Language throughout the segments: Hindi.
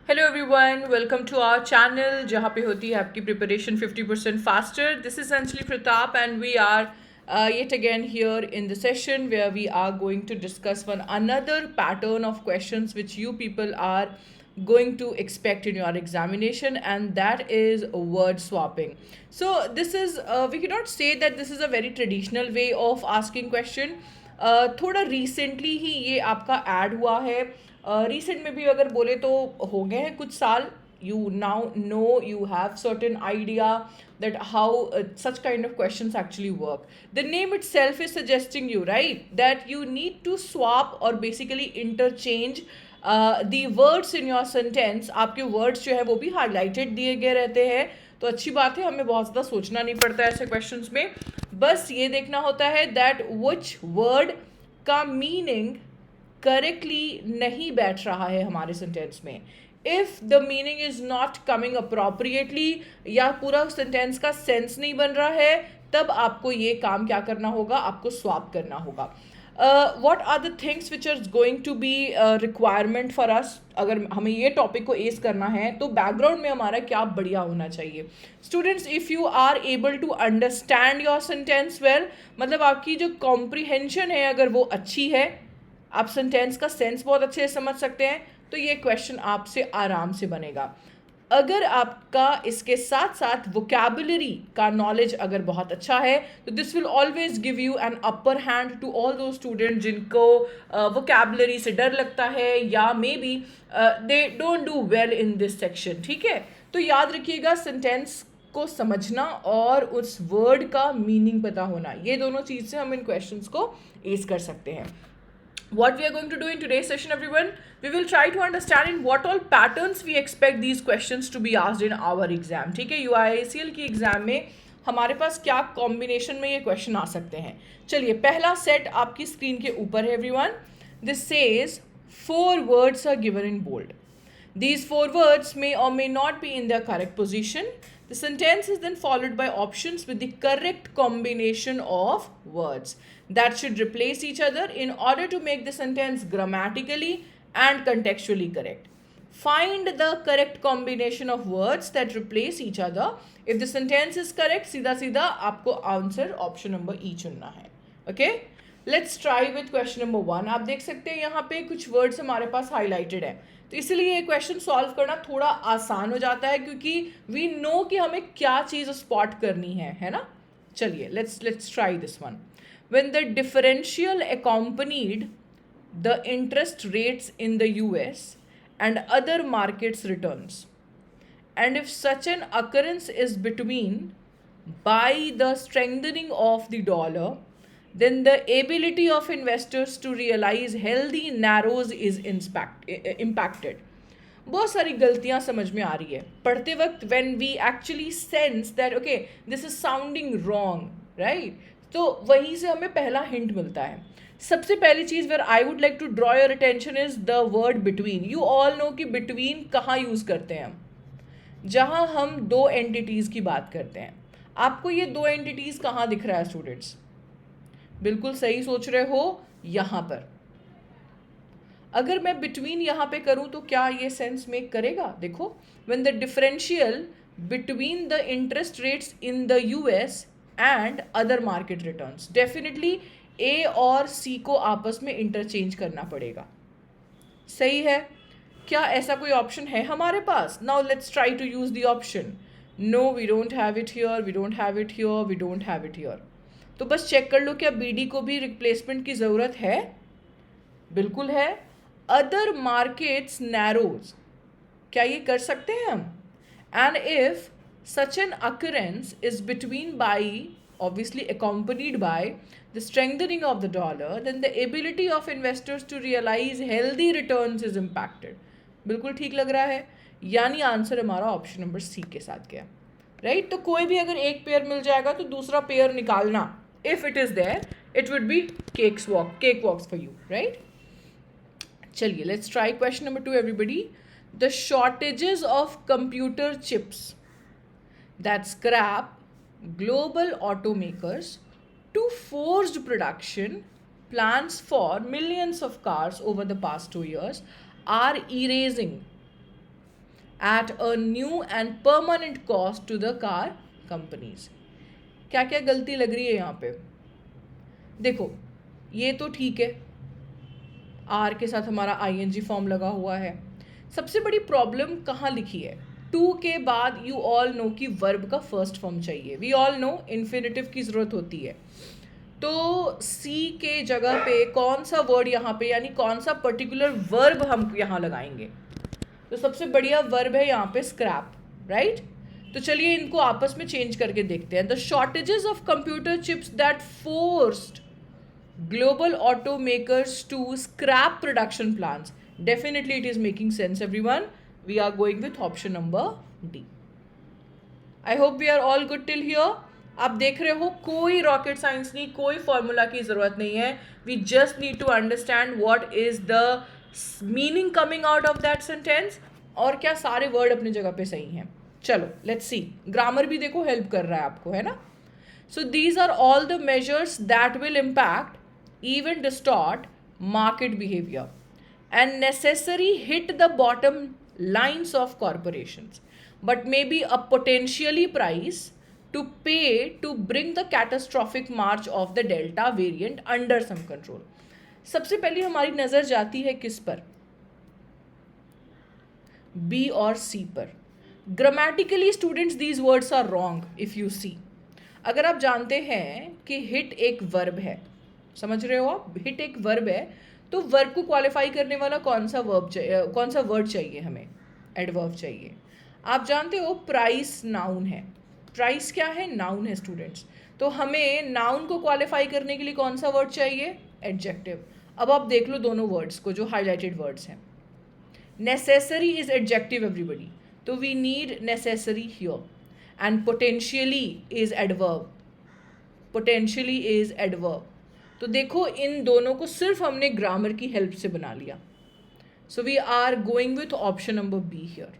Hello everyone, welcome to our channel जहाँ पे होती है आपकी preparation 50% faster. This is Anjali Pratap and we are yet again here in the session where we are going to discuss one another pattern of questions which you people are going to expect in your examination, and that is word swapping. So this is we cannot say that this is a very traditional way of asking question. थोड़ा रिसेंटली ही ये आपका ऐड हुआ है. रिसेंट में भी अगर बोले तो हो गए हैं कुछ साल. You now know, you have certain idea that how such kind of questions actually work. The name itself is suggesting you, right, that you need to swap or basically interchange the words in your sentence. आपके words जो है वो भी highlighted दिए गए रहते हैं, तो अच्छी बात है, हमें बहुत ज़्यादा सोचना नहीं पड़ता है ऐसे questions में. बस ये देखना होता है that which word का meaning करेक्टली नहीं बैठ रहा है हमारे सेंटेंस में. If the meaning is not coming appropriately या पूरा सेंटेंस का सेंस नहीं बन रहा है, तब आपको ये काम क्या करना होगा, आपको स्वैप करना होगा. What are the things which are going to be requirement for us. अगर हमें ये टॉपिक को एज करना है तो बैकग्राउंड में हमारा क्या बढ़िया होना चाहिए. Students, if you are able to understand your sentence well, मतलब आपकी जो कॉम्प्रिहेंशन है अगर वो अच्छी है, आप सेंटेंस का सेंस बहुत अच्छे से समझ सकते हैं, तो ये क्वेश्चन आपसे आराम से बनेगा. अगर आपका इसके साथ साथ वोकैबुलरी का नॉलेज अगर बहुत अच्छा है तो this will always give you an upper hand to all those student जिनको वोकैबुलरी से डर लगता है या maybe they don't do well in this section. ठीक है, तो याद रखिएगा, सेंटेंस को समझना और उस वर्ड का मीनिंग पता होना, ये दोनों चीज़ से हम इन क्वेश्चंस को एज कर सकते हैं. What we are going to do in today's session, everyone, we will try to understand in what all patterns we expect these questions to be asked in our exam. ठीक है, UIACL की एग्जाम में हमारे पास क्या कॉम्बिनेशन में ये क्वेश्चन आ सकते हैं. चलिए, पहला सेट आपकी स्क्रीन के ऊपर है everyone. This says 4 words are given in bold. These 4 words may or may not be in their correct position. The sentence is then followed by options with the correct combination of words that should replace each other in order to make the sentence grammatically and contextually correct. Find the correct combination of words that replace each other. If the sentence is correct, सीधा सीधा आपको आंसर ऑप्शन नंबर ई चुनना है. Okay, let's try with question number 1. आप देख सकते हैं यहाँ पे कुछ वर्ड्स हमारे पास हाईलाइटेड है, तो इसलिए ये क्वेश्चन सॉल्व करना थोड़ा आसान हो जाता है क्योंकि वी नो कि हमें क्या चीज़ स्पॉट करनी है ना. चलिए, let's try this one. When the differential accompanied the interest rates in the US and other markets returns, and if such an occurrence is between by the strengthening of the dollar, then the ability of investors to realize healthy narrows is impacted. बहुत सारी गलतियाँ समझ में आ रही है पढ़ते वक्त. When we actually sense that okay this is sounding wrong, right, तो वहीं से हमें पहला हिंट मिलता है. सबसे पहली चीज़ where I would like to draw your attention is the word between. You all know कि बिटवीन कहाँ यूज़ करते हैं हम, जहाँ हम दो एंटिटीज़ की बात करते हैं. आपको ये दो एंटिटीज़ कहाँ दिख रहा है स्टूडेंट्स? बिल्कुल सही सोच रहे हो, यहाँ पर. अगर मैं बिटवीन यहाँ पे करूँ तो क्या ये सेंस मेक करेगा? देखो, when the differential between the interest rates in the US and other market returns, definitely A और सी को आपस में इंटरचेंज करना पड़ेगा. सही है. क्या ऐसा कोई ऑप्शन है हमारे पास? Now let's try to use the option. No, we don't have it here, we don't have it here, we don't have it here. तो बस चेक कर लो, क्या बीडी को भी रिप्लेसमेंट की ज़रूरत है? बिल्कुल है. अदर मार्केट्स नैरोज, क्या ये कर सकते हैं हम? And if such an occurrence is between by, obviously accompanied by, the strengthening of the dollar, then the ability of investors to realize healthy returns is impacted. बिल्कुल ठीक लग रहा है, यानी आंसर हमारा ऑप्शन नंबर सी के साथ गया, राइट. तो कोई भी अगर एक पेयर मिल जाएगा तो दूसरा पेयर निकालना, if it is there, it would be cake walks for you, right. चलिए, let's try question number 2 everybody. The shortages of computer chips that scrap global automakers to forced production plans for millions of cars over the past 2 years are erasing at a new and permanent cost to the car companies. क्या क्या गलती लग रही है यहाँ पे? देखो, ये तो ठीक है, आर के साथ हमारा ING फॉर्म लगा हुआ है. सबसे बड़ी प्रॉब्लम कहाँ लिखी है? टू के बाद यू ऑल नो कि वर्ब का फर्स्ट फॉर्म चाहिए. वी ऑल नो इन्फिनेटिव की ज़रूरत होती है. तो सी के जगह पे कौन सा वर्ड यहाँ पे, यानी कौन सा पर्टिकुलर वर्ब हम यहाँ लगाएंगे? तो सबसे बढ़िया वर्ब है यहाँ पे स्क्रैप, राइट? तो चलिए इनको आपस में चेंज करके देखते हैं. The shortages of computer chips that forced global automakers to scrap production plants. Definitely it is making sense, everyone. We are going with option number D. I hope we are all good till here. आप देख रहे हो कोई रॉकेट साइंस नहीं, कोई फॉर्मूला की ज़रूरत नहीं है. We just need to understand what is the meaning coming out of that sentence, और क्या सारे वर्ड अपनी जगह पे सही हैं. चलो लेट्स सी. ग्रामर भी देखो हेल्प कर रहा है आपको, है ना? So these are all the measures that will impact, even distort market behavior and necessary hit the bottom lines of corporations, but may be a potentially price to pay to bring the catastrophic march of the delta variant under some control. सबसे पहले हमारी नज़र जाती है किस पर? बी और सी पर. Grammatically students these words are wrong if you see. अगर आप जानते हैं कि हिट एक वर्ब है, समझ रहे हो आप, हिट एक वर्ब है, तो वर्ब को क्वालिफाई करने वाला कौन सा वर्ब चाहिए, कौन सा वर्ड चाहिए हमें? एडवर्ब चाहिए. आप जानते हो प्राइस नाउन है. प्राइस क्या है? नाउन है स्टूडेंट्स. तो हमें नाउन को क्वालिफाई करने के लिए कौन सा वर्ड चाहिए? एडजेक्टिव. अब आप देख लो दोनों वर्ड्स को जो हाईलाइटेड वर्ड्स हैं. नेसेसरी इज एडजेक्टिव एवरीबडी, तो we need necessary here. And potentially is adverb. Potentially is adverb. तो देखो इन दोनों को सिर्फ हमने ग्रामर की हेल्प से बना लिया. So we are going with option number B here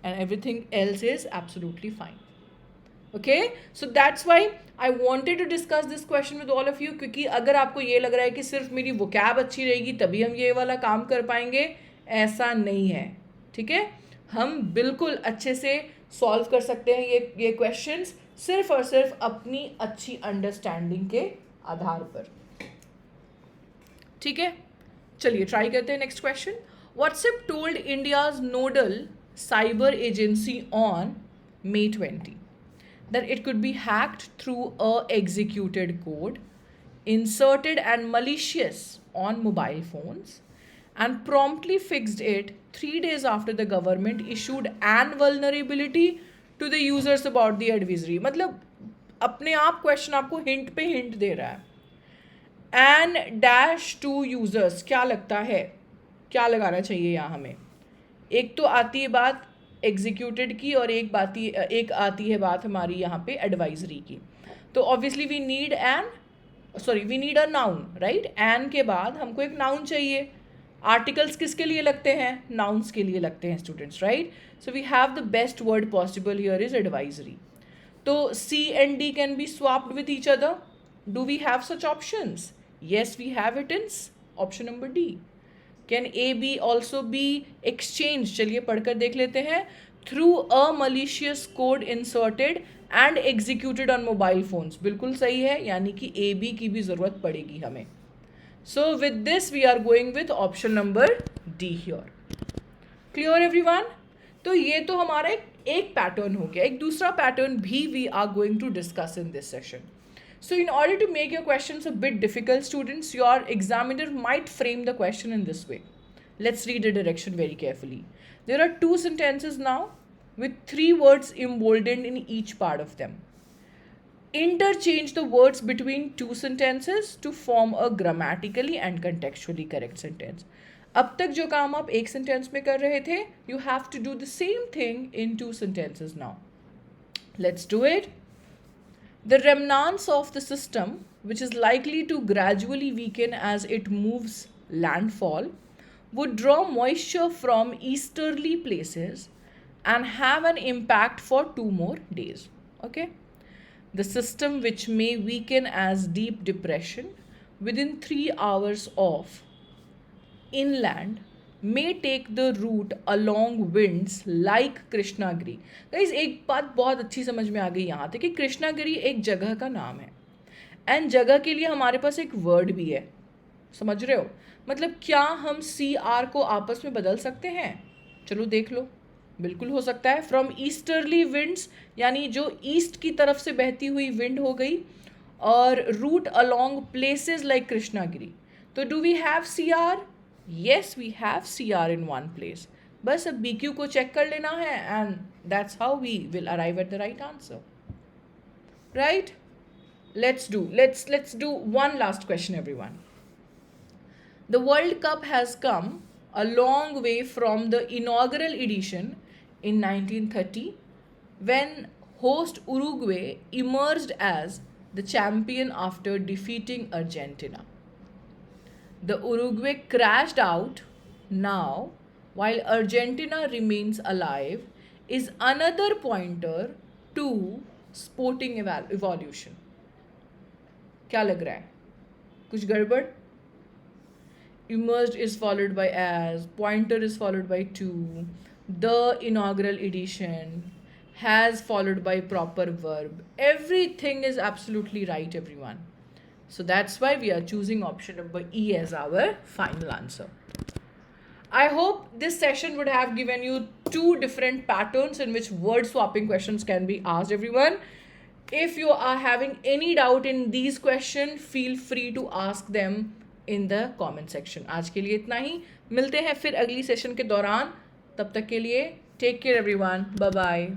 and everything else is absolutely fine. Okay, so that's why I wanted to discuss this question with all of you, क्योंकि अगर आपको ये लग रहा है कि सिर्फ मेरी वोकैब अच्छी रहेगी तभी हम ये वाला काम कर पाएंगे, ऐसा नहीं है. ठीक है, हम बिल्कुल अच्छे से सॉल्व कर सकते हैं ये क्वेश्चंस सिर्फ और सिर्फ अपनी अच्छी अंडरस्टैंडिंग के आधार पर. ठीक है, चलिए ट्राई करते हैं next question. WhatsApp told India's nodal cyber agency on May 20 that it could be hacked through a executed code inserted and malicious on mobile phones, and promptly fixed it 3 days after the government issued an vulnerability to the users about the advisory. मतलब अपने आप क्वेश्चन आपको हिंट पे हिंट दे रहा है. एंड डैश टू यूज़र्स, क्या लगता है क्या लगाना चाहिए यहाँ हमें? एक तो आती है बात एग्जीक्यूटेड की और एक आती है बात हमारी यहाँ पे एडवाइजरी की. तो obviously we need a noun, right? An के बाद हमको एक नाउन चाहिए. आर्टिकल्स किसके लिए लगते हैं? नाउन्स के लिए लगते हैं students, right? So we have the best word possible here is advisory. तो C and D can be swapped with each other. Do we have such options? Yes, we have it in option number D. Can A, B also be exchanged? चलिए पढ़कर देख लेते हैं. Through a malicious code inserted and executed on mobile phones. बिल्कुल सही है, यानी कि A, B की भी ज़रूरत पड़ेगी हमें. So with this we are going with option number D here. Clear everyone? तो ये तो हमारा एक पैटर्न हो गया. एक दूसरा पैटर्न भी we are going to discuss in this session. So in order to make your questions a bit difficult, students, your examiner might frame the question in this way. Let's read the direction very carefully. There are 2 sentences now with 3 words emboldened in each part of them. Interchange the words between 2 sentences to form a grammatically and contextually correct sentence. अब तक जो काम आप एक सेंटेंस में कर रहे थे, you have to do the same thing in 2 sentences now. Let's do it. The remnants of the system, which is likely to gradually weaken as it moves landfall, would draw moisture from easterly places and have an impact for 2 more days. Okay? The system, which may weaken as deep depression within 3 hours of inland, may take the route along winds like Krishnagiri. Guys एक बात बहुत अच्छी समझ में आ गई यहाँ तक कि कृष्णागिरी एक जगह का नाम है एंड जगह के लिए हमारे पास एक वर्ड भी है. समझ रहे हो? मतलब क्या हम सी आर को आपस में बदल सकते हैं? चलो देख लो. बिल्कुल हो सकता है. फ्रॉम ईस्टर्ली विंड्स यानी जो ईस्ट की तरफ से बहती हुई विंड हो गई, और route along places like Krishnagiri. तो do we have C R? Yes, we have C R in one place. बस अब बी क्यू को चेक कर लेना है and that's how we will arrive at the right answer. Right? Let's do one last question, everyone. The World Cup has come a long way from the inaugural edition in 1930, when host Uruguay emerged as the champion after defeating Argentina. The Uruguay crashed out now, while Argentina remains alive, is another pointer to sporting evolution. क्या लग रहा है? कुछ गड़बड़? Emerged is followed by as, pointer is followed by to, the inaugural edition, has followed by proper verb. Everything is absolutely right, everyone. So that's why we are choosing option number E as our final answer. I hope this session would have given you two different patterns in which word swapping questions can be asked, everyone. If you are having any doubt in these questions, feel free to ask them in the comment section. आज के लिए इतना ही. मिलते हैं फिर अगली सेशन के दौरान. तब तक के लिए take care everyone. Bye bye.